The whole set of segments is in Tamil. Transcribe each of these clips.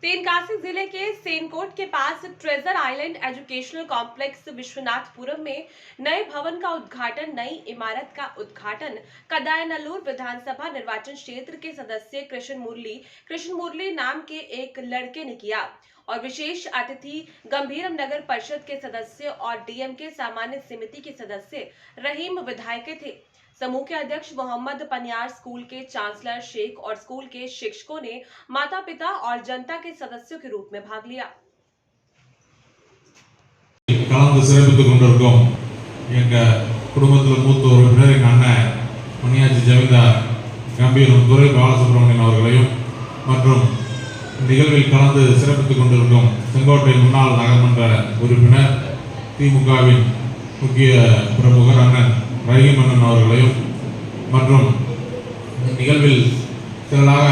तेनकासी जिले के सेनकोट के पास ट्रेजर आइलैंड एजुकेशनल कॉम्प्लेक्स विश्वनाथपुरम में नए भवन का उद्घाटन, नई इमारत का उद्घाटन कदायनल्लूर विधानसभा निर्वाचन क्षेत्र के सदस्य कृष्ण मुरली नाम के एक लड़के ने किया और विशेष अतिथि गंभीरम नगर परिषद के सदस्य और डीएमके सामान्य समिति के सदस्य रहीम विधायक थे। समूह के अध्यक्ष मोहम्मद पनियार, स्कूल के चांसलर शेख और स्कूल के शिक्षकों ने माता पिता और जनता के सदस्यों के रूप में भाग लिया। கலந்து சிறப்பித்துக் கொண்டிருக்கும் எங்க குடும்பத்தில் மூத்த உறுப்பினர் எங்க அண்ணன் மணியாச்சி ஜமீன்தார் கம்பீரம் துரை பாலசுப்ரமணியன் அவர்களையும் மற்றும் நிகழ்வில் கலந்து சிறப்பித்துக் கொண்டிருக்கும் செங்கோட்டை முன்னாள் நகர்மன்ற உறுப்பினர் திமுகவின் முக்கிய பிரமுகர் அண்ணன் ரஹீம் அண்ணன் அவர்களையும் மற்றும் நிகழ்வில் திரளாக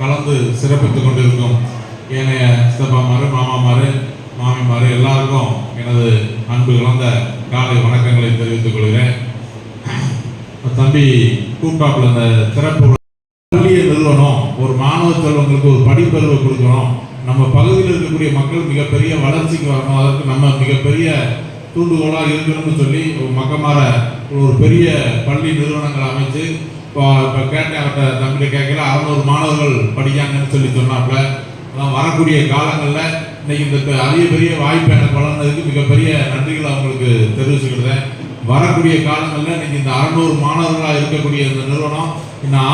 கலந்து சிறப்பித்துக் கொண்டிருக்கும் ஏனைய சித்தப்பாமாரு, மாமாமாரு, மாமிமாரு எல்லாருக்கும் எனது அன்பு கலந்த காலை வணக்கங்களை தெரிவித்துக் கொள்கிறேன். தம்பி கூப்பிட்டாப்புல இந்த சிறப்பு பள்ளியை நிறுவனம், ஒரு மாணவ செல்வங்களுக்கு ஒரு படிப்பறிவை கொடுக்கணும், நம்ம பகுதியில் இருக்கக்கூடிய மக்கள் மிகப்பெரிய வளர்ச்சிக்கு வரணும், அதற்கு நம்ம மிகப்பெரிய தூண்டுகோலாக இருக்கணும்னு சொல்லி மக்கமார ஒரு பெரிய பள்ளி நிறுவனங்கள் அமைச்சு இப்போ கேட்டேன், அவர்கிட்ட தம்பிட்ட கேட்கல 600 மாணவர்கள் படிக்காங்கன்னு சொல்லி சொன்னாப்புல. அதான் வரக்கூடிய காலங்களில் இன்னைக்கு இந்த அரிய பெரிய வாய்ப்பு எனக்கு வளர்ந்ததுக்கு மிகப்பெரிய நன்றிகளை அவங்களுக்கு தெரிவிச்சுக்கிட்டேன். வரக்கூடிய காலங்களில் இன்னைக்கு இந்த 600 மாணவர்களாக இருக்கக்கூடிய இந்த நிறுவனம் இன்னும்